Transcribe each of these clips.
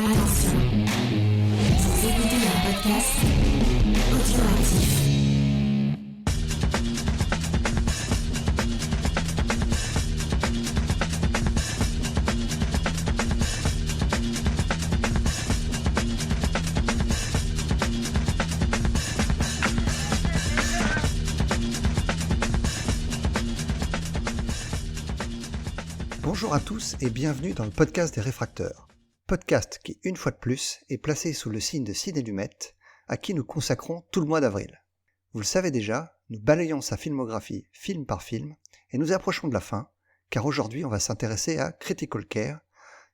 Attention, vous écoutez un podcast audioactif. Bonjour à tous et bienvenue dans le podcast des réfracteurs. Podcast qui, une fois de plus, est placé sous le signe de Ciné-Lumette, à qui nous consacrons tout le mois d'avril. Vous le savez déjà, nous balayons sa filmographie film par film et nous approchons de la fin, car aujourd'hui on va s'intéresser à Critical Care,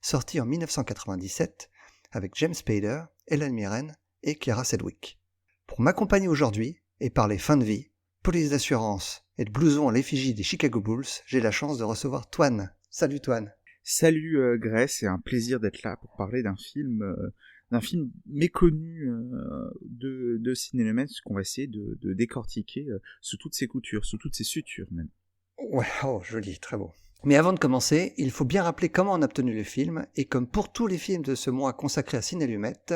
sorti en 1997 avec James Spader, Helen Mirren et Kiera Sedgwick. Pour m'accompagner aujourd'hui et parler fin de vie, police d'assurance et de blouson à l'effigie des Chicago Bulls, j'ai la chance de recevoir Toine. Salut Toine. Salut Grèce, c'est un plaisir d'être là pour parler d'un film méconnu de Ciné-Lumette qu'on va essayer de décortiquer sous toutes ses coutures, sous toutes ses sutures même. Ouais, oh joli, très beau. Mais avant de commencer, il faut bien rappeler comment on a obtenu le film, et comme pour tous les films de ce mois consacrés à Ciné-Lumette,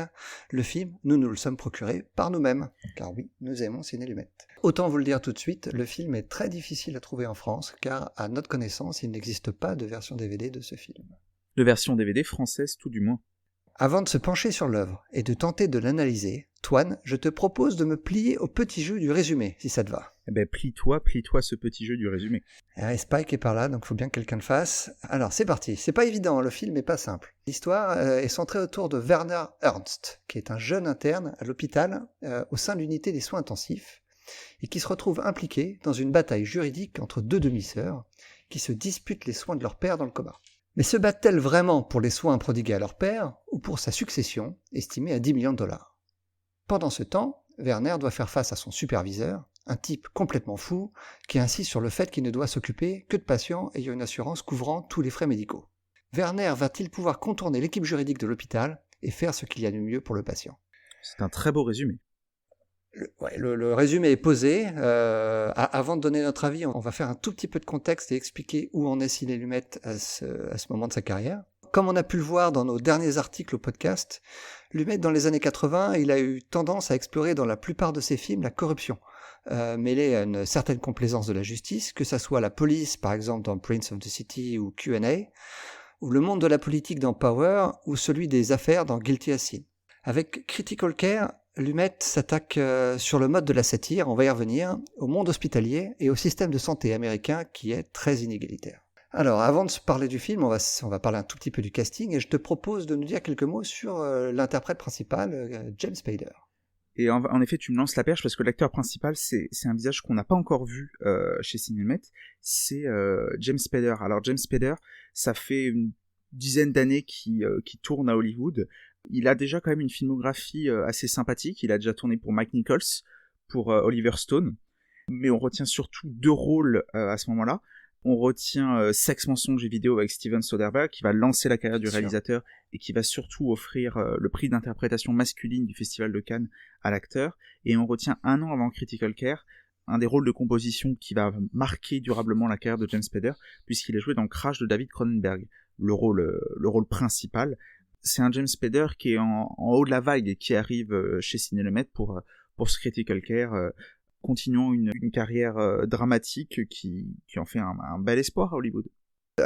le film, nous le sommes procurés par nous-mêmes. Car oui, nous aimons Ciné-Lumette. Autant vous le dire tout de suite, le film est très difficile à trouver en France, car à notre connaissance, il n'existe pas de version DVD de ce film. De version DVD française tout du moins. Avant de se pencher sur l'œuvre et de tenter de l'analyser, Toine, je te propose de me plier au petit jeu du résumé, si ça te va. Eh ben plie-toi ce petit jeu du résumé. Spike est par là, donc il faut bien que quelqu'un le fasse. Alors c'est parti, c'est pas évident, le film est pas simple. L'histoire est centrée autour de Werner Ernst, qui est un jeune interne à l'hôpital au sein de l'unité des soins intensifs, et qui se retrouve impliqué dans une bataille juridique entre deux demi-sœurs, qui se disputent les soins de leur père dans le coma. Mais se battent-elles vraiment pour les soins prodigués à leur père, ou pour sa succession, estimée à 10 millions de dollars ? Pendant ce temps, Werner doit faire face à son superviseur, un type complètement fou, qui insiste sur le fait qu'il ne doit s'occuper que de patients ayant une assurance couvrant tous les frais médicaux. Werner va-t-il pouvoir contourner l'équipe juridique de l'hôpital et faire ce qu'il y a de mieux pour le patient ? C'est un très beau résumé. Le résumé est posé. Avant de donner notre avis, on va faire un tout petit peu de contexte et expliquer où en est Ciné-Lumette à ce moment de sa carrière. Comme on a pu le voir dans nos derniers articles au podcast, Lumette, dans les années 80, il a eu tendance à explorer dans la plupart de ses films la corruption, mêlée à une certaine complaisance de la justice, que ça soit la police, par exemple dans Prince of the City ou Q&A, ou le monde de la politique dans Power, ou celui des affaires dans Guilty as Sin. Avec Critical Care, Lumette s'attaque sur le mode de la satire, on va y revenir, au monde hospitalier et au système de santé américain qui est très inégalitaire. Alors, avant de se parler du film, on va parler un tout petit peu du casting et je te propose de nous dire quelques mots sur l'interprète principal, James Spader. Et en effet, tu me lances la perche parce que l'acteur principal, c'est un visage qu'on n'a pas encore vu chez Ciné-Lumette, c'est James Spader. Alors James Spader, ça fait une dizaine d'années qu'il tourne à Hollywood. Il a déjà quand même une filmographie assez sympathique. Il a déjà tourné pour Mike Nichols, pour Oliver Stone. Mais on retient surtout deux rôles à ce moment-là. On retient Sexe, mensonge et vidéo avec Steven Soderbergh, qui va lancer la carrière du réalisateur et qui va surtout offrir le prix d'interprétation masculine du Festival de Cannes à l'acteur. Et on retient un an avant Critical Care, un des rôles de composition qui va marquer durablement la carrière de James Spader, puisqu'il est joué dans Crash de David Cronenberg, le rôle principal. C'est un James Spader qui est en haut de la vague et qui arrive chez Ciné-Lumette pour ce Critical Care, continuant une carrière dramatique qui en fait un bel espoir à Hollywood.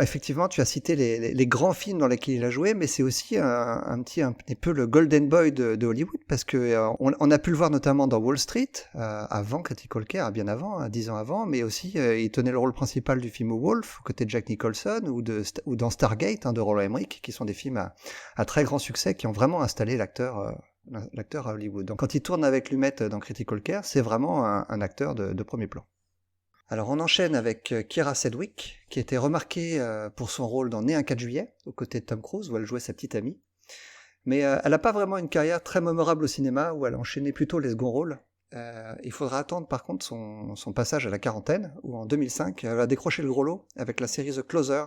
Effectivement, tu as cité les grands films dans lesquels il a joué, mais c'est aussi un petit peu le Golden Boy de Hollywood, parce que on a pu le voir notamment dans Wall Street, avant Critical Care, bien avant, 10 ans avant, mais aussi il tenait le rôle principal du film Wolf, aux côtés de Jack Nicholson, ou dans Stargate, de Roland Emmerich, qui sont des films à très grand succès, qui ont vraiment installé l'acteur à Hollywood. Donc quand il tourne avec Lumette dans Critical Care, c'est vraiment un acteur de premier plan. Alors on enchaîne avec Kiera Sedgwick, qui était remarquée pour son rôle dans Né un 4 juillet, aux côtés de Tom Cruise, où elle jouait sa petite amie. Mais elle n'a pas vraiment une carrière très mémorable au cinéma, où elle a enchaîné plutôt les seconds rôles. Il faudra attendre par contre son passage à la quarantaine, où en 2005, elle a décroché le gros lot avec la série The Closer,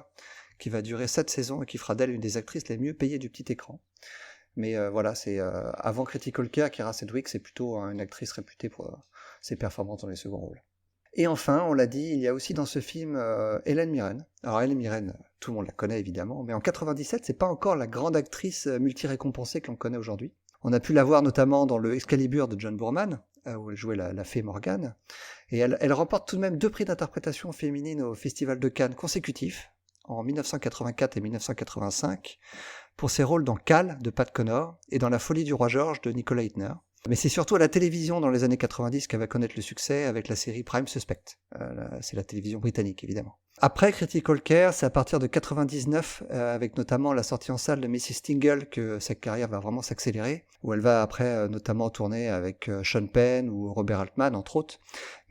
qui va durer 7 saisons et qui fera d'elle une des actrices les mieux payées du petit écran. Mais voilà, c'est avant Critical Care, Kiera Sedgwick, c'est plutôt une actrice réputée pour ses performances dans les seconds rôles. Et enfin, on l'a dit, il y a aussi dans ce film Helen Mirren. Alors Helen Mirren, tout le monde la connaît évidemment, mais en 97, c'est pas encore la grande actrice multi-récompensée que l'on connaît aujourd'hui. On a pu la voir notamment dans le Excalibur de John Boorman, où elle jouait la fée Morgane. Et elle remporte tout de même 2 prix d'interprétation féminine au Festival de Cannes consécutifs, en 1984 et 1985, pour ses rôles dans Cal de Pat Connor et dans La folie du roi George de Nicolas Hytner. Mais c'est surtout à la télévision dans les années 90 qu'elle va connaître le succès avec la série Prime Suspect. C'est la télévision britannique, évidemment. Après Critical Care, c'est à partir de 99, avec notamment la sortie en salle de Mrs. Tingle, que sa carrière va vraiment s'accélérer, où elle va après notamment tourner avec Sean Penn ou Robert Altman, entre autres.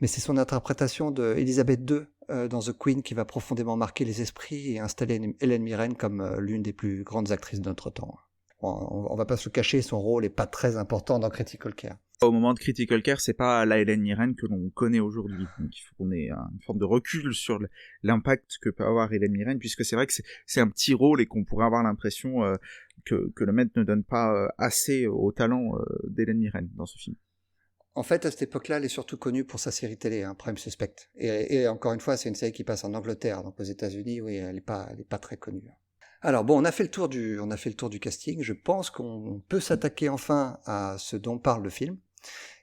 Mais c'est son interprétation de Elizabeth II dans The Queen qui va profondément marquer les esprits et installer Helen Mirren comme l'une des plus grandes actrices de notre temps. On va pas se le cacher, son rôle est pas très important dans Critical Care. Au moment de Critical Care, c'est pas la Helen Mirren que l'on connaît aujourd'hui. Donc il faut qu'on ait une forme de recul sur l'impact que peut avoir Helen Mirren, puisque c'est vrai que c'est un petit rôle et qu'on pourrait avoir l'impression que le maître ne donne pas assez au talent d'Helen Mirren dans ce film. En fait, à cette époque-là, elle est surtout connue pour sa série télé, Prime Suspect. Et encore une fois, c'est une série qui passe en Angleterre, donc aux États-Unis, oui, elle est pas très connue. Alors bon, on a fait le tour du casting. Je pense qu'on peut s'attaquer enfin à ce dont parle le film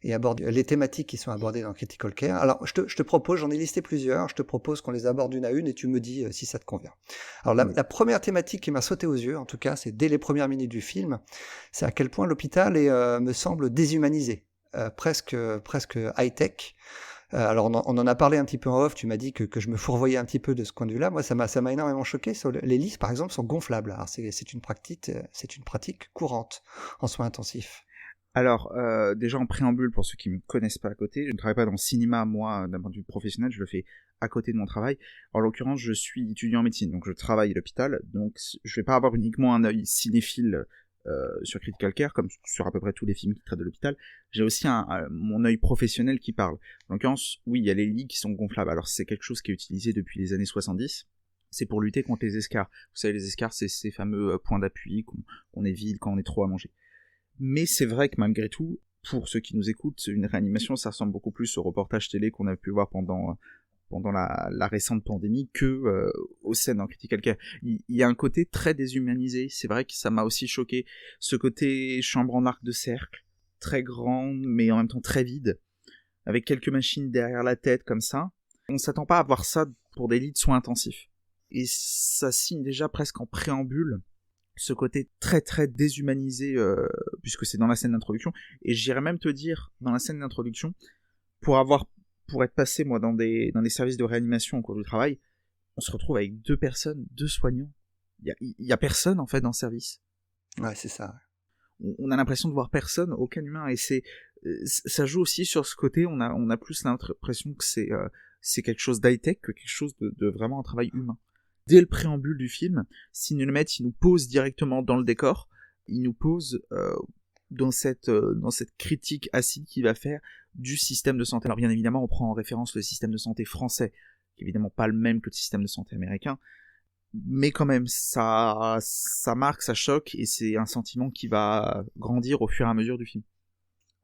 et aborder les thématiques qui sont abordées dans Critical Care. Alors, je te propose, j'en ai listé plusieurs, je te propose qu'on les aborde une à une et tu me dis si ça te convient. Alors, la première thématique qui m'a sauté aux yeux, en tout cas, c'est dès les premières minutes du film, c'est à quel point l'hôpital me semble déshumanisé, presque high-tech. Alors on en a parlé un petit peu en off, tu m'as dit que je me fourvoyais un petit peu de ce point de vue-là. Moi, ça m'a énormément choqué. Les lits, par exemple, sont gonflables. Alors c'est une pratique courante en soins intensifs. Alors, déjà en préambule, pour ceux qui ne me connaissent pas à côté, je ne travaille pas dans le cinéma, moi, d'un point de vue professionnel, je le fais à côté de mon travail. En l'occurrence, je suis étudiant en médecine, donc je travaille à l'hôpital, donc je ne vais pas avoir uniquement un œil cinéphile sur Critical Care, comme sur à peu près tous les films qui traitent de l'hôpital. J'ai aussi mon œil professionnel qui parle. En l'occurrence, oui, il y a les lits qui sont gonflables. Alors c'est quelque chose qui est utilisé depuis les années 70. C'est pour lutter contre les escarres. Vous savez, les escarres, c'est ces fameux points d'appui qu'on évite quand on est trop allongé. Mais c'est vrai que malgré tout, pour ceux qui nous écoutent, une réanimation, ça ressemble beaucoup plus au reportage télé qu'on a pu voir pendant la récente pandémie que aux scènes en Critical Care. Il y a un côté très déshumanisé. C'est vrai que ça m'a aussi choqué. Ce côté chambre en arc de cercle, très grand, mais en même temps très vide, avec quelques machines derrière la tête comme ça. On s'attend pas à voir ça pour des lits de soins intensifs. Et ça signe déjà presque en préambule ce côté très très déshumanisé, puisque c'est dans la scène d'introduction. Et j'irais même te dire, dans la scène d'introduction, pour être passé, moi, dans des services de réanimation au cours du travail, on se retrouve avec 2 personnes, 2 soignants. Il y a personne, en fait, dans le service. Ouais, c'est ça. On a l'impression de voir personne, aucun humain, et ça joue aussi sur ce côté, on a plus l'impression que c'est quelque chose d'high-tech que quelque chose de vraiment un travail humain. Dès le préambule du film, Sidney Lumet, il nous pose directement dans le décor, il nous pose dans cette critique acide qu'il va faire du système de santé. Alors bien évidemment, on prend en référence le système de santé français, qui est évidemment pas le même que le système de santé américain, mais quand même, ça marque, ça choque, et c'est un sentiment qui va grandir au fur et à mesure du film.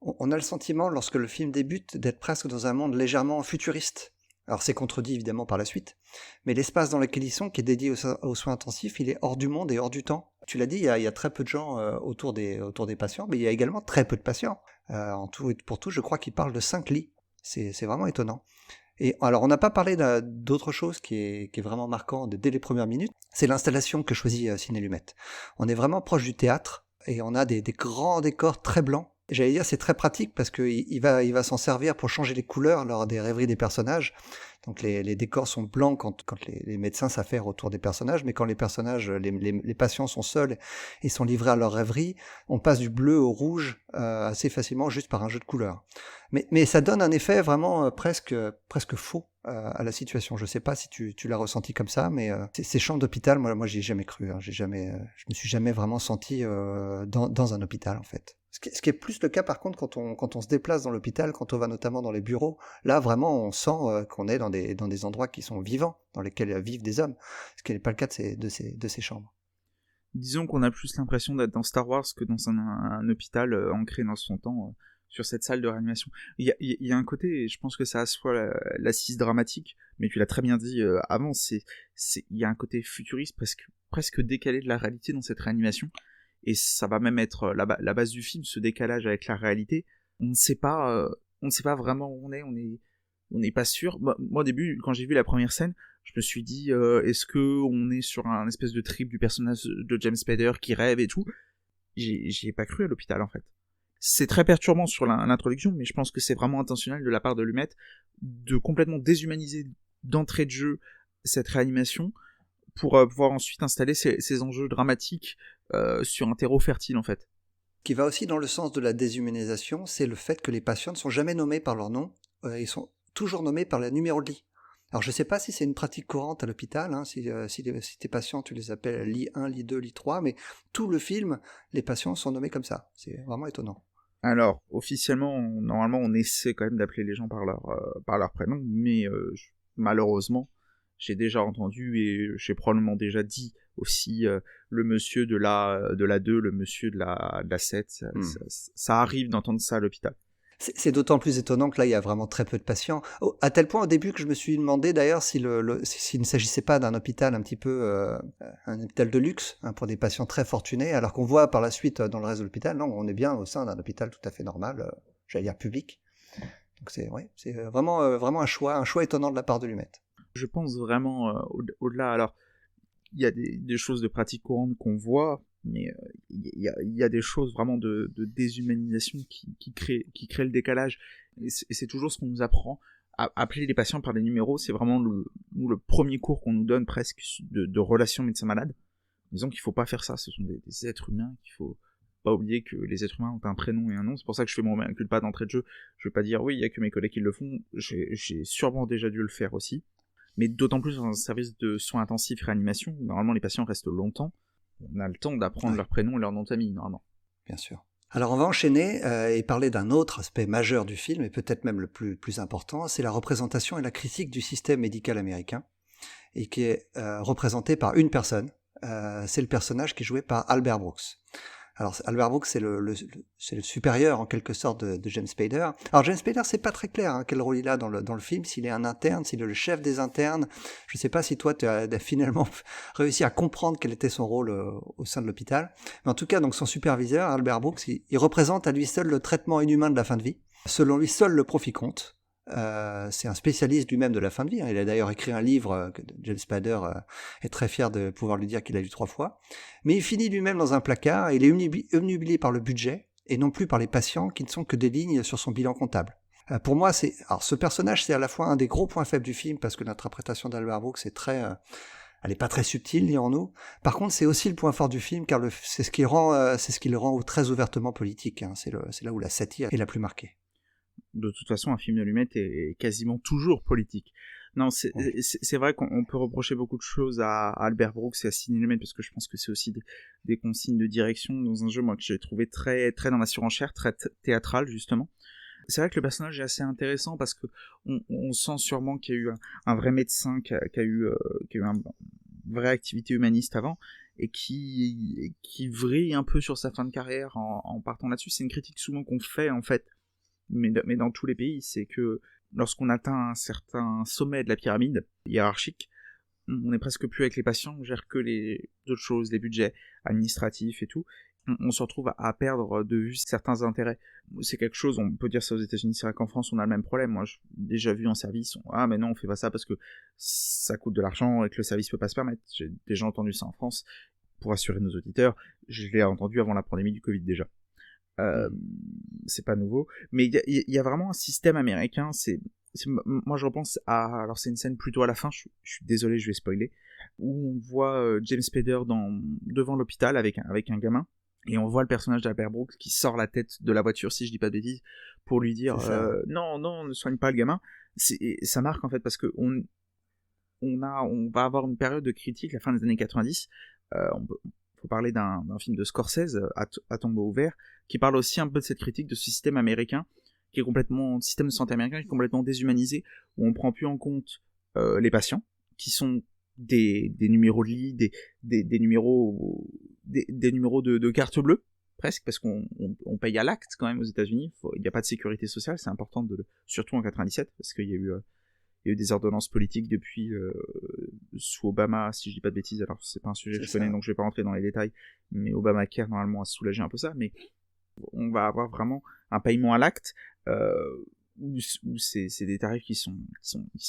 On a le sentiment, lorsque le film débute, d'être presque dans un monde légèrement futuriste. Alors c'est contredit évidemment par la suite, mais l'espace dans lequel ils sont, qui est dédié aux soins intensifs, il est hors du monde et hors du temps. Tu l'as dit, il y a très peu de gens autour des patients, mais il y a également très peu de patients. En tout et pour tout, je crois qu'ils parlent de 5 lits. C'est vraiment étonnant. Et alors, on n'a pas parlé d'autre chose qui est vraiment marquant dès les premières minutes, c'est l'installation que choisit Sidney Lumet. On est vraiment proche du théâtre, et on a des grands décors très blancs. J'allais dire c'est très pratique parce qu'il va s'en servir pour changer les couleurs lors des rêveries des personnages. Donc les décors sont blancs quand les médecins s'affairent autour des personnages, mais quand les personnages, les patients sont seuls et sont livrés à leur rêverie, on passe du bleu au rouge assez facilement juste par un jeu de couleurs. Mais ça donne un effet vraiment presque faux à la situation. Je sais pas si tu l'as ressenti comme ça, mais ces chambres d'hôpital, moi j'y ai jamais cru. Je me suis jamais vraiment senti dans un hôpital en fait. Ce qui est plus le cas par contre quand on se déplace dans l'hôpital, quand on va notamment dans les bureaux, là vraiment on sent qu'on est dans des endroits qui sont vivants, dans lesquels vivent des hommes, ce qui n'est pas le cas de ces chambres. Disons qu'on a plus l'impression d'être dans Star Wars que dans un hôpital ancré dans son temps. sur cette salle de réanimation. Il y a un côté, et je pense que ça assoit l'assise dramatique, mais tu l'as très bien dit avant, il y a un côté futuriste, presque décalé de la réalité dans cette réanimation, et ça va même être la base du film, ce décalage avec la réalité. On ne sait pas vraiment où on n'est pas sûr. Moi, au début, quand j'ai vu la première scène, je me suis dit, est-ce que on est sur un espèce de trip du personnage de James Spader qui rêve et tout? J'y ai pas cru à l'hôpital, en fait. C'est très perturbant sur l'introduction, mais je pense que c'est vraiment intentionnel de la part de Lumet de complètement déshumaniser d'entrée de jeu cette réanimation pour pouvoir ensuite installer ces enjeux dramatiques sur un terreau fertile, en fait. Qui va aussi dans le sens de la déshumanisation, c'est le fait que les patients ne sont jamais nommés par leur nom, ils sont toujours nommés par le numéro de lit. Alors je ne sais pas si c'est une pratique courante à l'hôpital, hein, si tes patients tu les appelles lit 1, lit 2, lit 3, mais tout le film, les patients sont nommés comme ça. C'est vraiment étonnant. Alors, officiellement, normalement, on essaie quand même d'appeler les gens par leur prénom, mais malheureusement, j'ai déjà entendu et j'ai probablement déjà dit aussi le monsieur de la 2, le monsieur de la 7, ça arrive d'entendre ça à l'hôpital. C'est d'autant plus étonnant que là, il y a vraiment très peu de patients. À tel point au début que je me suis demandé d'ailleurs s'il ne s'agissait pas d'un hôpital un petit peu, un hôpital de luxe, hein, pour des patients très fortunés, alors qu'on voit par la suite dans le reste de l'hôpital, non, on est bien au sein d'un hôpital tout à fait normal, j'allais dire public. Donc c'est vraiment un choix étonnant de la part de Lumet. Je pense vraiment au-delà. Alors, il y a des choses de pratique courante qu'on voit, mais il y a des choses vraiment de déshumanisation qui créent le décalage. Et c'est toujours ce qu'on nous apprend. Appeler les patients par des numéros, c'est vraiment le premier cours qu'on nous donne presque de relations médecin-malade. Disons qu'il ne faut pas faire ça. Ce sont des êtres humains qu'il faut pas oublier que les êtres humains ont un prénom et un nom. C'est pour ça que je fais mon inculpa d'entrée de jeu. Je vais pas dire oui, il y a que mes collègues qui le font. J'ai sûrement déjà dû le faire aussi. Mais d'autant plus dans un service de soins intensifs réanimation, où normalement les patients restent longtemps, on a le temps d'apprendre leur prénom et leur nom de famille, normalement. Bien sûr. Alors on va enchaîner et parler d'un autre aspect majeur du film, et peut-être même le plus important, c'est la représentation et la critique du système médical américain, et qui est représenté par une personne, c'est le personnage qui est joué par Albert Brooks. Alors Albert Brooks, c'est le supérieur en quelque sorte de James Spader. Alors James Spader, c'est pas très clair hein, quel rôle il a dans le film, s'il est un interne, s'il est le chef des internes. Je sais pas si toi tu as finalement réussi à comprendre quel était son rôle au sein de l'hôpital. Mais en tout cas, donc son superviseur, Albert Brooks, il représente à lui seul le traitement inhumain de la fin de vie. Selon lui, seul le profit compte. C'est un spécialiste lui-même de la fin de vie. Il a d'ailleurs écrit un livre que James Spader est très fier de pouvoir lui dire qu'il a lu 3 fois. Mais il finit lui-même dans un placard et il est obnubilé par le budget et non plus par les patients qui ne sont que des lignes sur son bilan comptable. Pour moi, ce personnage, c'est à la fois un des gros points faibles du film parce que l'interprétation d'Albert Brooks est elle est pas très subtile, dirons-nous. Par contre, c'est aussi le point fort du film car c'est ce qui le rend très ouvertement politique. Hein. C'est là où la satire est la plus marquée. De toute façon, un film de Lumet est quasiment toujours politique. Non, c'est vrai qu'on peut reprocher beaucoup de choses à Albert Brooks et à Sidney Lumet, parce que je pense que c'est aussi des consignes de direction dans un jeu, moi, que j'ai trouvé très, très dans la surenchère, très théâtral, justement. C'est vrai que le personnage est assez intéressant, parce que on sent sûrement qu'il y a eu un vrai médecin qui a eu une vraie activité humaniste avant, et qui vrille un peu sur sa fin de carrière en partant là-dessus. C'est une critique souvent qu'on fait, en fait, mais dans tous les pays, c'est que lorsqu'on atteint un certain sommet de la pyramide hiérarchique, on n'est presque plus avec les patients, on gère que les autres choses, les budgets administratifs et tout. On se retrouve à perdre de vue certains intérêts. C'est quelque chose, on peut dire ça aux États-Unis, c'est vrai qu'en France on a le même problème. Moi, j'ai déjà vu en service, mais non, on fait pas ça parce que ça coûte de l'argent et que le service peut pas se permettre. J'ai déjà entendu ça en France. Pour assurer nos auditeurs, je l'ai entendu avant la pandémie du Covid déjà. C'est pas nouveau, mais il y a vraiment un système américain. Moi je repense alors c'est une scène plutôt à la fin, je suis désolé, je vais spoiler, où on voit James Spader devant l'hôpital avec un gamin, et on voit le personnage d'Albert Brooks qui sort la tête de la voiture, si je dis pas de bêtises, pour lui dire non, ne soigne pas le gamin. Ça marque en fait, parce que on va avoir une période de critique, la fin des années 90. Faut parler d'un film de Scorsese, à tombeau ouvert, qui parle aussi un peu de cette critique de ce système américain, système de santé américain qui est complètement déshumanisé, où on prend plus en compte les patients, qui sont des numéros de lit, des numéros de carte bleue, presque, parce qu'on paye à l'acte quand même aux États-Unis. Il n'y a pas de sécurité sociale, c'est important surtout en 97, parce qu'il y a eu des ordonnances politiques depuis sous Obama, si je dis pas de bêtises. Alors c'est pas un sujet que je connais, donc je vais pas rentrer dans les détails. Mais Obamacare normalement a soulagé un peu ça, mais on va avoir vraiment un paiement à l'acte où c'est des tarifs qui sont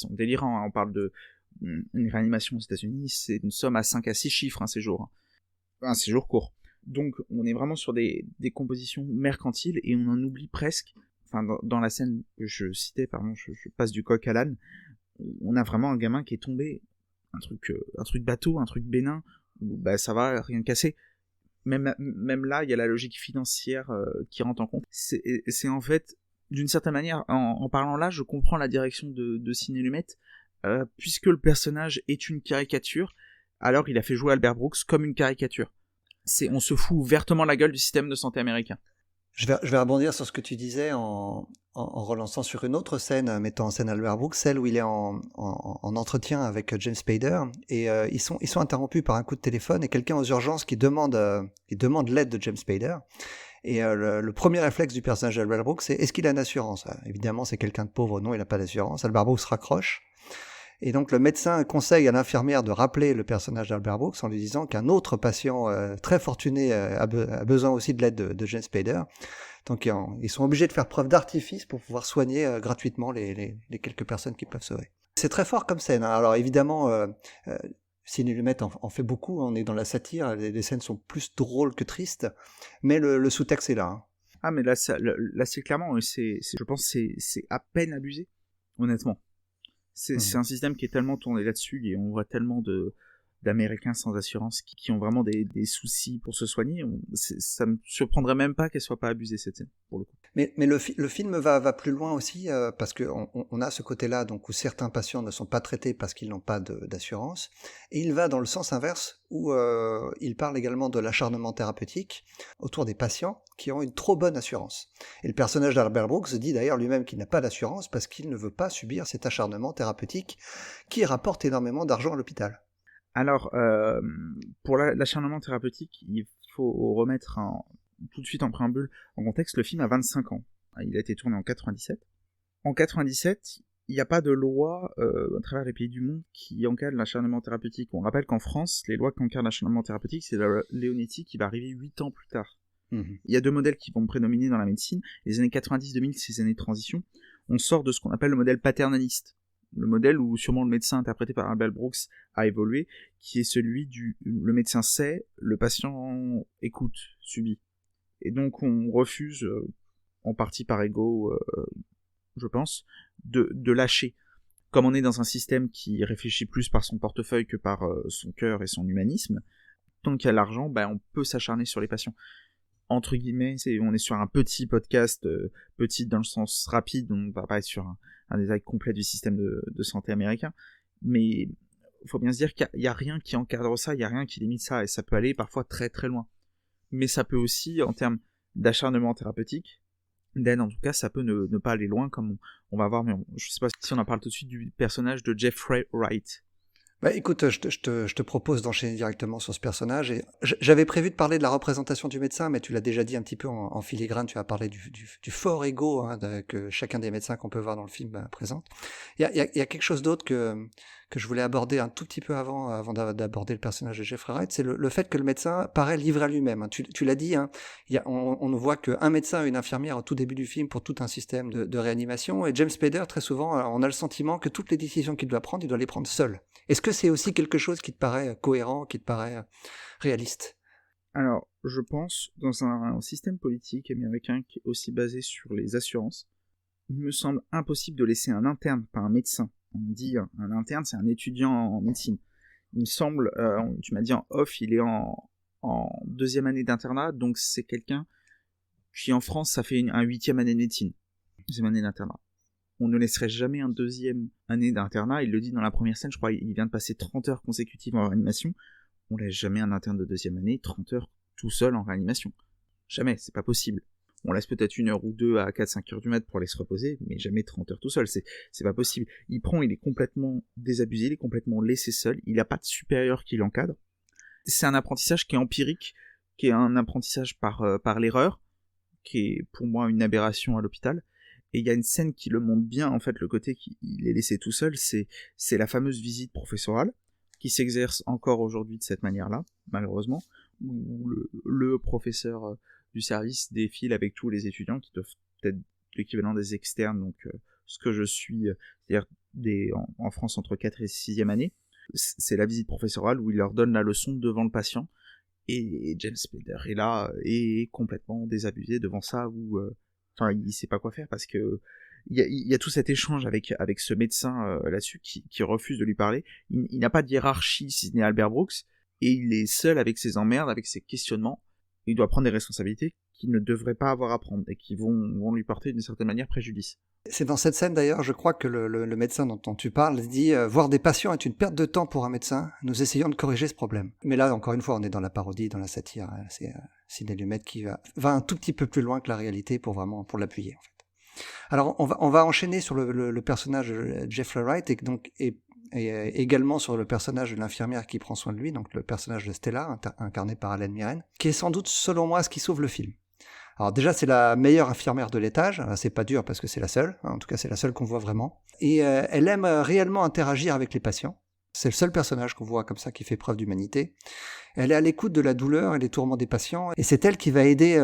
délirants. Hein. On parle de une réanimation aux États-Unis, c'est une somme à 5 à 6 chiffres un séjour. Un séjour court. Donc on est vraiment sur des compositions mercantiles et on en oublie presque. Enfin, dans la scène que je citais, pardon, je passe du coq à l'âne, on a vraiment un gamin qui est tombé, un truc bateau, un truc bénin, où bah, ça va, rien de cassé. Même là, il y a la logique financière qui rentre en compte. C'est en fait, d'une certaine manière, en parlant là, je comprends la direction de Sidney Lumet, puisque le personnage est une caricature, alors il a fait jouer Albert Brooks comme une caricature. On se fout ouvertement la gueule du système de santé américain. Je vais rebondir sur ce que tu disais en relançant sur une autre scène mettant en scène Albert Brooks, celle où il est en entretien avec James Spader et ils sont interrompus par un coup de téléphone et quelqu'un aux urgences qui demande l'aide de James Spader. Et le premier réflexe du personnage d'Albert Brooks, c'est est-ce qu'il a une assurance ? Évidemment, c'est quelqu'un de pauvre, non, il n'a pas d'assurance. Albert Brooks raccroche. Et donc le médecin conseille à l'infirmière de rappeler le personnage d'Albert Brooks en lui disant qu'un autre patient très fortuné a besoin aussi de l'aide de James Spader. Donc ils sont obligés de faire preuve d'artifice pour pouvoir soigner gratuitement les quelques personnes qui peuvent sauver. C'est très fort comme scène. Hein. Alors évidemment, Sidney Lumet en fait beaucoup, on est dans la satire, les scènes sont plus drôles que tristes, mais le sous-texte est là. Hein. Ah mais là c'est clairement, je pense c'est à peine abusé, honnêtement. C'est un système qui est tellement tourné là-dessus et on voit tellement d'Américains sans assurance qui ont vraiment des soucis pour se soigner. Ça me surprendrait même pas qu'elle soit pas abusée cette scène, pour le coup. Mais le film va plus loin aussi parce qu'on a ce côté-là donc où certains patients ne sont pas traités parce qu'ils n'ont pas d'assurance et il va dans le sens inverse où il parle également de l'acharnement thérapeutique autour des patients qui ont une trop bonne assurance. Et le personnage d'Albert Brooks dit d'ailleurs lui-même qu'il n'a pas d'assurance parce qu'il ne veut pas subir cet acharnement thérapeutique qui rapporte énormément d'argent à l'hôpital. Alors, pour l'acharnement thérapeutique, il faut remettre tout de suite en préambule, en contexte, le film a 25 ans. Il a été tourné en 97. En 97, il n'y a pas de loi à travers les pays du monde qui encadre l'acharnement thérapeutique. On rappelle qu'en France, les lois qui encadrent l'acharnement thérapeutique, c'est la Leonetti qui va arriver 8 ans plus tard. Il y a 2 modèles qui vont prédominer dans la médecine. Les années 90-2000, c'est les années de transition. On sort de ce qu'on appelle le modèle paternaliste. Le modèle où sûrement le médecin interprété par Albert Brooks a évolué, qui est celui le médecin sait, le patient écoute, subit. Et donc on refuse, en partie par ego, je pense, de lâcher. Comme on est dans un système qui réfléchit plus par son portefeuille que par son cœur et son humanisme, tant qu'il y a l'argent, on peut s'acharner sur les patients. Entre guillemets, on est sur un petit podcast, petit dans le sens rapide, on va pas être sur un détail complet du système de santé américain, mais il faut bien se dire qu'il n'y a rien qui encadre ça, il n'y a rien qui limite ça, et ça peut aller parfois très très loin. Mais ça peut aussi, en termes d'acharnement thérapeutique, d'aide en tout cas, ça peut ne pas aller loin, comme on va voir, mais je sais pas si on en parle tout de suite du personnage de Jeffrey Wright. Écoute, je te propose d'enchaîner directement sur ce personnage. Et j'avais prévu de parler de la représentation du médecin, mais tu l'as déjà dit un petit peu en filigrane. Tu as parlé du fort ego que chacun des médecins qu'on peut voir dans le film présente. Il y a quelque chose d'autre que je voulais aborder un tout petit peu avant d'aborder le personnage de Jeffrey Wright, c'est le fait que le médecin paraît livré à lui-même. Hein. Tu l'as dit, hein, on ne voit qu'un médecin et une infirmière au tout début du film pour tout un système de réanimation. Et James Spader, très souvent, on a le sentiment que toutes les décisions qu'il doit prendre, il doit les prendre seul. Est-ce que c'est aussi quelque chose qui te paraît cohérent, qui te paraît réaliste ? Alors, je pense, dans un système politique américain qui est aussi basé sur les assurances, il me semble impossible de laisser un interne, pas un médecin. On dit un interne, c'est un étudiant en médecine. Il me semble, tu m'as dit en off, il est en 2e année d'internat, donc c'est quelqu'un qui en France, ça fait un 8e année de médecine. 2e année d'internat. On ne laisserait jamais un 2e année d'internat, il le dit dans la première scène, je crois, il vient de passer 30 heures consécutives en réanimation. On laisse jamais un interne de 2e année 30 heures tout seul en réanimation. Jamais, c'est pas possible. On laisse peut-être 1 heure ou 2 à 4-5 heures du mat pour aller se reposer, mais jamais 30 heures tout seul, c'est pas possible. Il est complètement désabusé, il est complètement laissé seul, il n'a pas de supérieur qui l'encadre. C'est un apprentissage qui est empirique, qui est un apprentissage par l'erreur, qui est pour moi une aberration à l'hôpital. Et il y a une scène qui le montre bien, en fait, le côté qu'il est laissé tout seul, c'est la fameuse visite professorale, qui s'exerce encore aujourd'hui de cette manière-là, malheureusement, où le professeur du service défile avec tous les étudiants, qui doivent être l'équivalent des externes, donc ce que je suis, c'est-à-dire en France entre 4 et 6e année. C'est la visite professorale où il leur donne la leçon devant le patient, et James Spader est là, et complètement désabusé devant ça, où il sait pas quoi faire, parce que il y a tout cet échange avec ce médecin là-dessus qui refuse de lui parler. Il n'a pas de hiérarchie si ce n'est Albert Brooks, et il est seul avec ses emmerdes, avec ses questionnements. Il doit prendre des responsabilités qu'il ne devrait pas avoir à prendre, et qui vont lui porter d'une certaine manière préjudice. C'est dans cette scène d'ailleurs, je crois que le médecin dont tu parles dit voir des patients est une perte de temps pour un médecin, nous essayons de corriger ce problème. Mais là, encore une fois, on est dans la parodie, dans la satire. Hein. C'est Sidney Lumet qui va un tout petit peu plus loin que la réalité pour l'appuyer, en fait. Alors, on va enchaîner sur le personnage de Jeffrey Wright, et également sur le personnage de l'infirmière qui prend soin de lui, donc le personnage de Stella, incarné par Helen Mirren, qui est sans doute, selon moi, ce qui sauve le film. Alors déjà, c'est la meilleure infirmière de l'étage, c'est pas dur parce que c'est la seule, en tout cas c'est la seule qu'on voit vraiment, et elle aime réellement interagir avec les patients. C'est le seul personnage qu'on voit comme ça qui fait preuve d'humanité. Elle est à l'écoute de la douleur et des tourments des patients, et c'est elle qui va aider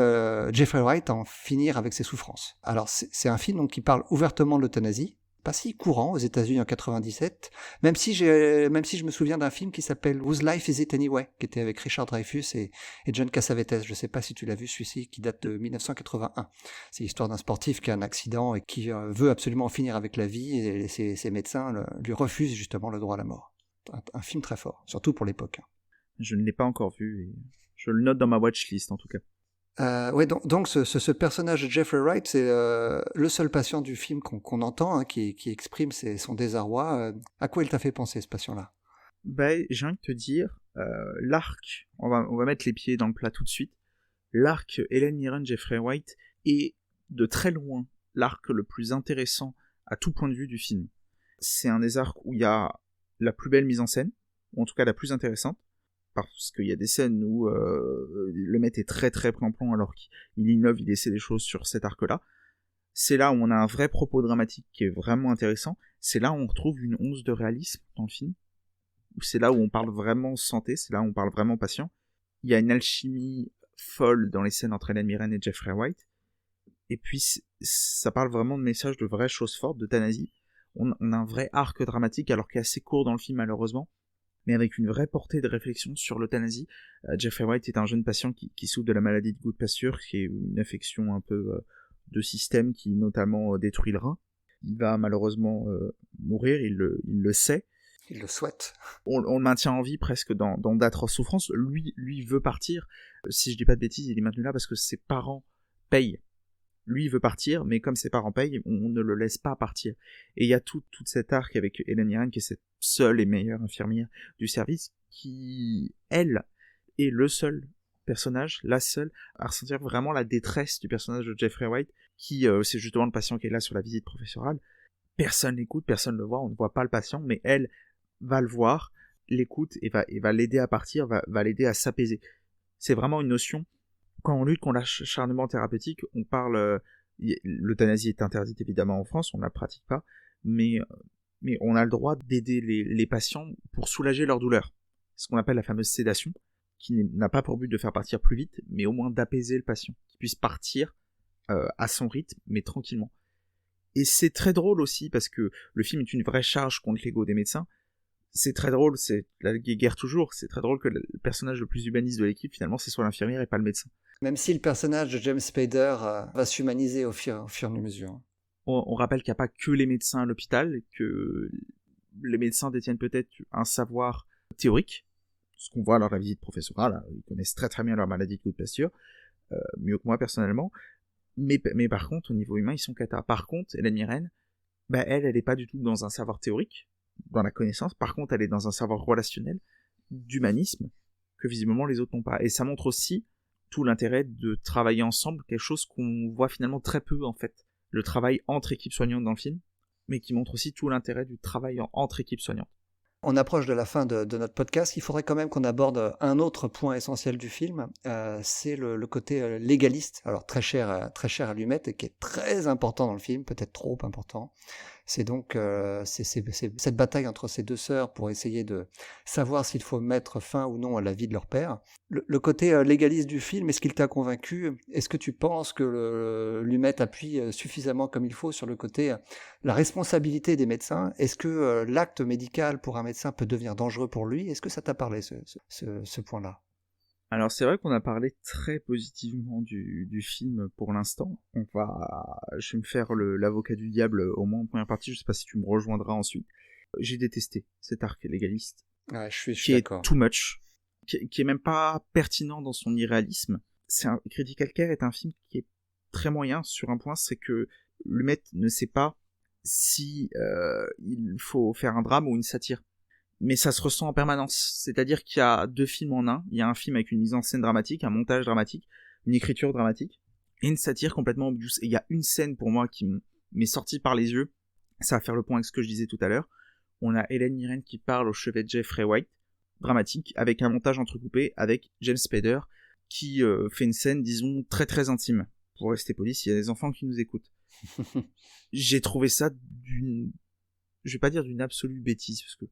Jeffrey Wright à en finir avec ses souffrances. Alors c'est un film donc, qui parle ouvertement de l'euthanasie, pas si courant aux États-Unis en 97, même si je me souviens d'un film qui s'appelle Whose Life Is It Anyway, qui était avec Richard Dreyfuss et John Cassavetes. Je sais pas si tu l'as vu, celui-ci, qui date de 1981. C'est l'histoire d'un sportif qui a un accident et qui veut absolument en finir avec la vie, et ses médecins lui refusent justement le droit à la mort. Un film très fort, surtout pour l'époque. Je ne l'ai pas encore vu, et je le note dans ma watchlist en tout cas. Ouais, donc ce personnage de Jeffrey Wright, c'est le seul patient du film qu'on entend, hein, qui exprime son désarroi. À quoi il t'a fait penser, ce patient-là? J'ai envie de te dire, l'arc, on va mettre les pieds dans le plat tout de suite, l'arc Helen Mirren, Jeffrey Wright est de très loin l'arc le plus intéressant à tout point de vue du film. C'est un des arcs où il y a la plus belle mise en scène, ou en tout cas la plus intéressante, parce qu'il y a des scènes où le mec est très très plan-plan alors qu'il innove, il essaie des choses sur cet arc-là. C'est là où on a un vrai propos dramatique qui est vraiment intéressant. C'est là où on retrouve une once de réalisme dans le film. C'est là où on parle vraiment santé, c'est là où on parle vraiment patient. Il y a une alchimie folle dans les scènes entre Helen Mirren et Jeffrey Wright. Et puis ça parle vraiment de messages de vraies choses fortes, d'euthanasie. On a un vrai arc dramatique alors qu'il est assez court dans le film malheureusement, mais avec une vraie portée de réflexion sur l'euthanasie. Jeffrey Wright est un jeune patient qui souffre de la maladie de Goodpasture, qui est une affection un peu de système qui notamment détruit le rein. Il va malheureusement mourir, il le sait. Il le souhaite. On le maintient en vie presque dans d'atroces souffrances. Lui veut partir. Si je dis pas de bêtises, il est maintenu là parce que ses parents payent. Lui, il veut partir, mais comme ses parents payent, on ne le laisse pas partir. Et il y a tout cet arc avec Helen Mirren, qui est cette seule et meilleure infirmière du service, qui, elle, est le seul personnage, la seule, à ressentir vraiment la détresse du personnage de Jeffrey Wright, qui, c'est justement le patient qui est là sur la visite professorale. Personne l'écoute, personne le voit, on ne voit pas le patient, mais elle va le voir, l'écoute, et va l'aider à partir, va l'aider à s'apaiser. C'est vraiment une notion. Quand on lutte contre l'acharnement thérapeutique, on parle... l'euthanasie est interdite évidemment en France, on ne la pratique pas, mais on a le droit d'aider les patients pour soulager leur douleur. Ce qu'on appelle la fameuse sédation, qui n'a pas pour but de faire partir plus vite, mais au moins d'apaiser le patient, qu'il puisse partir à son rythme, mais tranquillement. Et c'est très drôle aussi, parce que le film est une vraie charge contre l'ego des médecins. C'est très drôle, c'est la guerre toujours, c'est très drôle que le personnage le plus humaniste de l'équipe, finalement, c'est soit l'infirmière et pas le médecin. Même si le personnage de James Spader va s'humaniser au fur et à mesure. On rappelle qu'il n'y a pas que les médecins à l'hôpital, que les médecins détiennent peut-être un savoir théorique, ce qu'on voit lors de la visite professorale, ils connaissent très très bien leur maladie de Goodpasture, mieux que moi personnellement, mais par contre, au niveau humain, ils sont cata. Par contre, Helen Mirren, elle n'est pas du tout dans un savoir théorique, dans la connaissance, par contre, elle est dans un savoir relationnel, d'humanisme, que visiblement les autres n'ont pas. Et ça montre aussi tout l'intérêt de travailler ensemble, quelque chose qu'on voit finalement très peu en fait. Le travail entre équipes soignantes dans le film, mais qui montre aussi tout l'intérêt du travail entre équipes soignantes. On approche de la fin de notre podcast. Il faudrait quand même qu'on aborde un autre point essentiel du film. C'est le côté légaliste. Alors très cher à Lumet et qui est très important dans le film, peut-être trop important. C'est donc c'est cette bataille entre ces deux sœurs pour essayer de savoir s'il faut mettre fin ou non à la vie de leur père. Le côté légaliste du film, est-ce qu'il t'a convaincu? Est-ce que tu penses que Lumet appuie suffisamment comme il faut sur le côté la responsabilité des médecins? Est-ce que l'acte médical pour un médecin peut devenir dangereux pour lui? Est-ce que ça t'a parlé ce point-là? Alors c'est vrai qu'on a parlé très positivement du film pour l'instant. Je vais me faire l'avocat du diable au moins en première partie, je sais pas si tu me rejoindras ensuite. J'ai détesté cet arc légaliste. Ouais, je suis qui d'accord. Est too much, qui est même pas pertinent dans son irréalisme. Critical Care est un film qui est très moyen sur un point, c'est que Lumet ne sait pas si il faut faire un drame ou une satire. Mais ça se ressent en permanence. C'est-à-dire qu'il y a 2 films en un. Il y a un film avec une mise en scène dramatique, un montage dramatique, une écriture dramatique, et une satire complètement obvious. Et il y a une scène pour moi qui m'est sortie par les yeux. Ça va faire le point avec ce que je disais tout à l'heure. On a Hélène Mirren qui parle au chevet de Jeffrey White, dramatique, avec un montage entrecoupé avec James Spader, qui fait une scène, disons, très très intime. Pour rester poli, s'il y a des enfants qui nous écoutent. J'ai trouvé ça je vais pas dire d'une absolue bêtise, parce que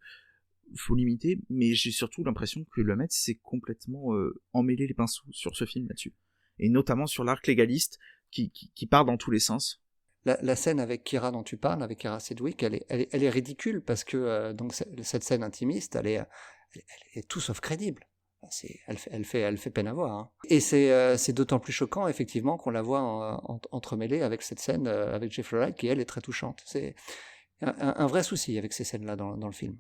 faut limiter, mais j'ai surtout l'impression que Lumet s'est complètement emmêlé les pinceaux sur ce film là-dessus. Et notamment sur l'arc légaliste qui part dans tous les sens. La scène avec Kira dont tu parles, avec Kira Sedgwick, elle est ridicule parce que donc cette scène intimiste, elle est tout sauf crédible. Elle fait peine à voir. Hein. Et c'est d'autant plus choquant, effectivement, qu'on la voit entremêlée avec cette scène avec Jeffrey Wright, qui, elle, est très touchante. C'est un vrai souci avec ces scènes-là dans le film.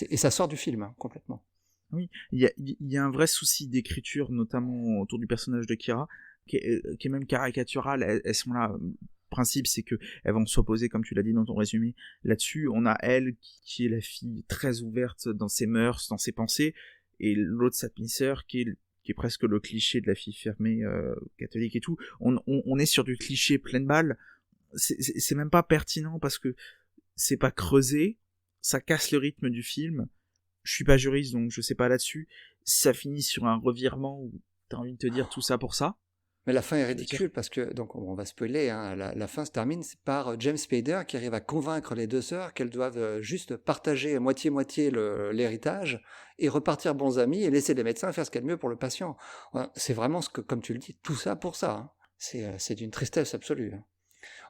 Et ça sort du film, hein, complètement. Oui, il y a un vrai souci d'écriture, notamment autour du personnage de Kira, qui est même caricatural. Elles sont là. Le principe, c'est que elles vont s'opposer, comme tu l'as dit dans ton résumé. Là-dessus, on a elle qui est la fille très ouverte dans ses mœurs, dans ses pensées, et l'autre, sa demi-sœur, qui est presque le cliché de la fille fermée, catholique et tout. On est sur du cliché pleine balle. C'est même pas pertinent parce que c'est pas creusé. Ça casse le rythme du film. Je suis pas juriste, donc je sais pas là-dessus. Ça finit sur un revirement où t'as envie de te dire tout ça pour ça. Mais la fin est ridicule parce que, donc on va spoiler, hein, la fin se termine par James Spader qui arrive à convaincre les deux sœurs qu'elles doivent juste partager moitié-moitié l'héritage et repartir bons amis et laisser les médecins faire ce qu'il y a de mieux pour le patient. C'est vraiment comme tu le dis, tout ça pour ça. Hein. C'est d'une tristesse absolue. Hein.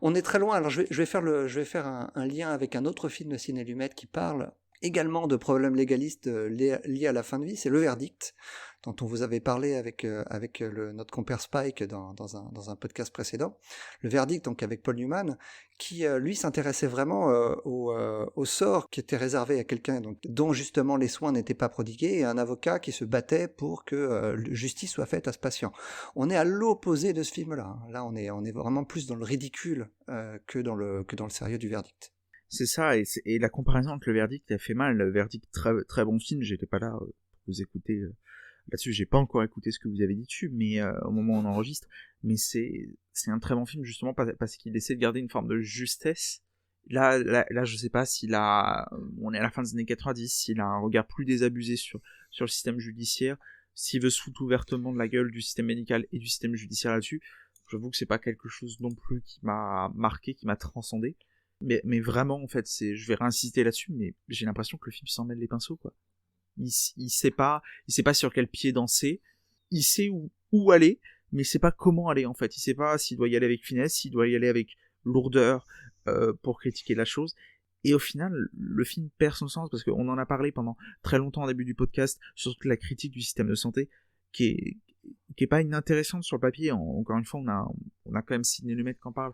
On est très loin, alors je vais faire un lien avec un autre film de Sidney Lumet qui parle également de problèmes légalistes liés à la fin de vie, c'est Le Verdict, dont on vous avait parlé avec notre compère Spike dans un podcast précédent. Le Verdict, donc avec Paul Newman, qui lui s'intéressait vraiment au sort qui était réservé à quelqu'un dont justement les soins n'étaient pas prodigués, et un avocat qui se battait pour que justice soit faite à ce patient. On est à l'opposé de ce film-là. Là, on est vraiment plus dans le ridicule que dans le sérieux du Verdict. C'est ça, et la comparaison avec Le Verdict a fait mal. Le Verdict, très, très bon film, j'étais pas là pour vous écouter là-dessus, j'ai pas encore écouté ce que vous avez dit dessus, mais au moment où on enregistre, mais c'est un très bon film justement parce qu'il essaie de garder une forme de justesse. Là je sais pas on est à la fin des années 90, s'il a un regard plus désabusé sur le système judiciaire, s'il veut se foutre ouvertement de la gueule du système médical et du système judiciaire là-dessus, j'avoue que c'est pas quelque chose non plus qui m'a marqué, qui m'a transcendé. Mais vraiment, en fait, je vais réinsister là-dessus, mais j'ai l'impression que le film s'en mêle les pinceaux, quoi. Il sait pas sur quel pied danser, il sait où aller, mais il sait pas comment aller, en fait. Il sait pas s'il doit y aller avec finesse, s'il doit y aller avec lourdeur, pour critiquer la chose. Et au final, le film perd son sens, parce qu'on en a parlé pendant très longtemps au début du podcast, sur toute la critique du système de santé, qui est pas inintéressante sur le papier. Encore une fois, on a quand même Sidney Lumet qui en parle.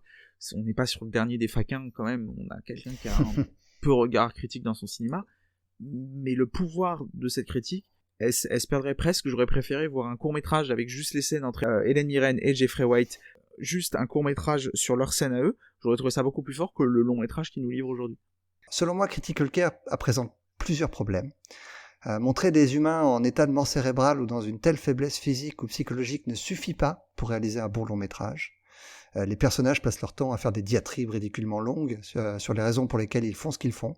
On n'est pas sur le dernier des faquins quand même. On a quelqu'un qui a un peu regard critique dans son cinéma. Mais le pouvoir de cette critique, elle se perdrait presque. J'aurais préféré voir un court-métrage avec juste les scènes entre Hélène Mirren et Jeffrey White. Juste un court-métrage sur leur scène à eux. J'aurais trouvé ça beaucoup plus fort que le long-métrage qu'ils nous livrent aujourd'hui. Selon moi, Critical Care présente plusieurs problèmes. Montrer des humains en état de mort cérébrale ou dans une telle faiblesse physique ou psychologique ne suffit pas pour réaliser un bon long-métrage. Les personnages passent leur temps à faire des diatribes ridiculement longues sur les raisons pour lesquelles ils font ce qu'ils font.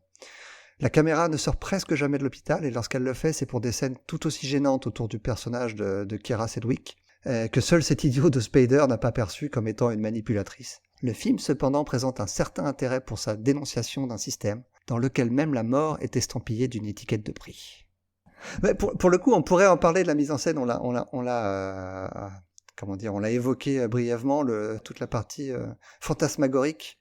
La caméra ne sort presque jamais de l'hôpital, et lorsqu'elle le fait, c'est pour des scènes tout aussi gênantes autour du personnage de Keira Sedgwick, que seul cet idiot de Spader n'a pas perçu comme étant une manipulatrice. Le film, cependant, présente un certain intérêt pour sa dénonciation d'un système, dans lequel même la mort est estampillée d'une étiquette de prix. Mais pour le coup, on pourrait en parler de la mise en scène, on l'a évoqué brièvement, toute la partie fantasmagorique.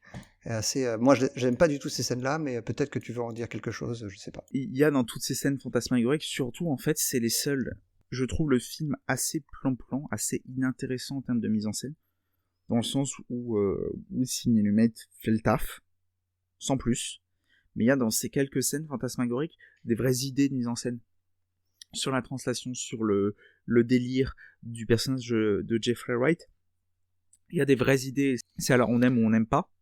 Moi, j'aime pas du tout ces scènes-là, mais peut-être que tu veux en dire quelque chose, je sais pas. Il y a dans toutes ces scènes fantasmagoriques, surtout en fait, c'est les seules. Je trouve le film assez plan-plan, assez inintéressant en termes de mise en scène, dans le sens où Sidney Lumet fait le taf, sans plus. Mais il y a dans ces quelques scènes fantasmagoriques des vraies idées de mise en scène. Sur la translation, sur le délire du personnage de Jeffrey Wright, il y a des vraies idées. C'est alors on aime ou on n'aime pas.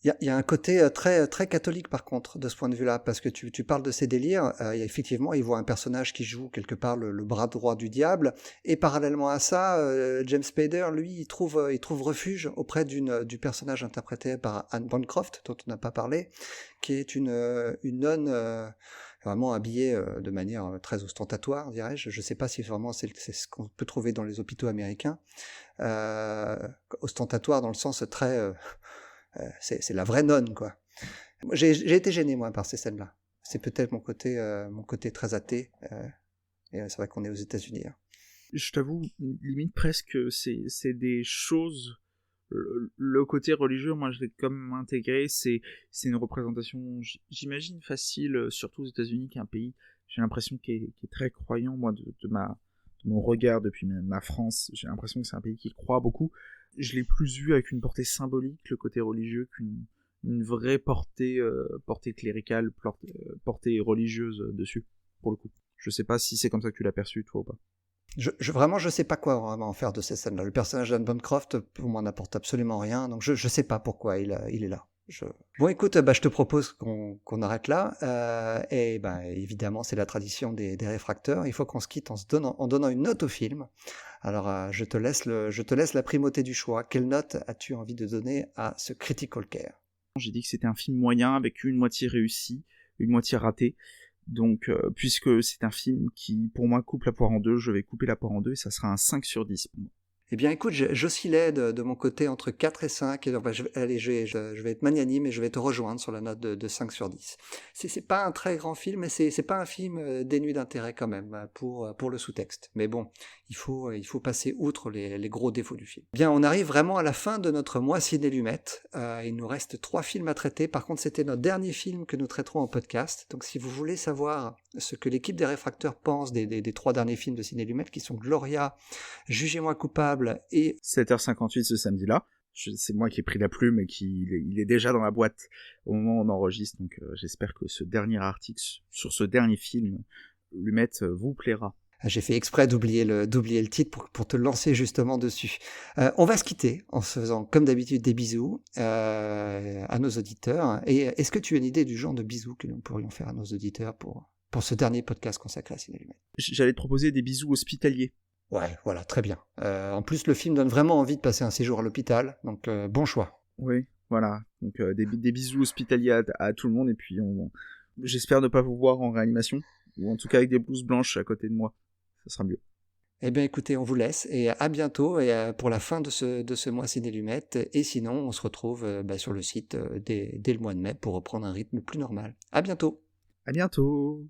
Il y a un côté très, très catholique par contre de ce point de vue-là, parce que tu parles de ces délires, effectivement il voit un personnage qui joue quelque part le bras droit du diable, et parallèlement à ça, James Spader, lui, il trouve refuge auprès du personnage interprété par Anne Bancroft, dont on n'a pas parlé, qui est une nonne vraiment habillée de manière très ostentatoire, dirais-je. Je ne sais pas si vraiment c'est ce qu'on peut trouver dans les hôpitaux américains, ostentatoire dans le sens très... c'est la vraie nonne, quoi. J'ai été gêné, moi, par ces scènes-là. C'est peut-être mon côté très athée. Et c'est vrai qu'on est aux États-Unis. Hein. Je t'avoue, limite presque, c'est des choses... Le côté religieux, moi, je l'ai comme intégré. C'est une représentation, j'imagine, facile, surtout aux États-Unis, qui est un pays, j'ai l'impression, qui est très croyant, moi, de mon regard depuis ma France. J'ai l'impression que c'est un pays qui croit beaucoup. Je l'ai plus vu avec une portée symbolique, le côté religieux, qu'une vraie portée cléricale, portée religieuse dessus, pour le coup. Je sais pas si c'est comme ça que tu l'as perçu, toi, ou pas. Vraiment, je sais pas quoi vraiment faire de ces scènes-là. Le personnage d'Anne Bancroft, pour moi, n'apporte absolument rien, donc je sais pas pourquoi il est là. Bon, écoute, je te propose qu'on arrête là. Et évidemment, c'est la tradition des réfracteurs. Il faut qu'on se quitte en donnant une note au film. Alors, je te laisse la primauté du choix. Quelle note as-tu envie de donner à ce Critical Care ? J'ai dit que c'était un film moyen avec une moitié réussie, une moitié ratée. Donc, puisque c'est un film qui, pour moi, coupe la poire en deux, je vais couper la poire en deux et ça sera un 5 sur 10 pour moi. Eh bien, écoute, j'oscillais de mon côté entre 4 et 5. Et donc, je vais être magnanime et je vais te rejoindre sur la note de 5 sur 10. C'est pas un très grand film, mais c'est pas un film dénué d'intérêt quand même pour le sous-texte. Mais bon, il faut passer outre les gros défauts du film. Bien, on arrive vraiment à la fin de notre mois Ciné Lumet. Il nous reste 3 films à traiter. Par contre, c'était notre dernier film que nous traiterons en podcast. Donc, si vous voulez savoir ce que l'équipe des réfracteurs pense des 3 derniers films de Ciné Lumet, qui sont Gloria, Jugez-moi coupable, et 7h58 ce samedi-là. C'est moi qui ai pris la plume et il est déjà dans la boîte au moment où on enregistre, donc j'espère que ce dernier article sur ce dernier film, Lumet, vous plaira. J'ai fait exprès d'oublier le titre pour te lancer justement dessus. On va se quitter en se faisant comme d'habitude des bisous à nos auditeurs. Et est-ce que tu as une idée du genre de bisous que nous pourrions faire à nos auditeurs pour ce dernier podcast consacré à Ciné Lumet ? J'allais te proposer des bisous hospitaliers. Ouais, voilà, très bien. En plus, le film donne vraiment envie de passer un séjour à l'hôpital, donc bon choix. Oui, voilà. Donc des bisous hospitaliers à tout le monde, et puis j'espère ne pas vous voir en réanimation, ou en tout cas avec des blouses blanches à côté de moi. Ça sera mieux. Eh bien écoutez, on vous laisse, et à bientôt et pour la fin de ce mois Ciné Lumet. Et sinon, on se retrouve sur le site dès le mois de mai pour reprendre un rythme plus normal. À bientôt. À bientôt.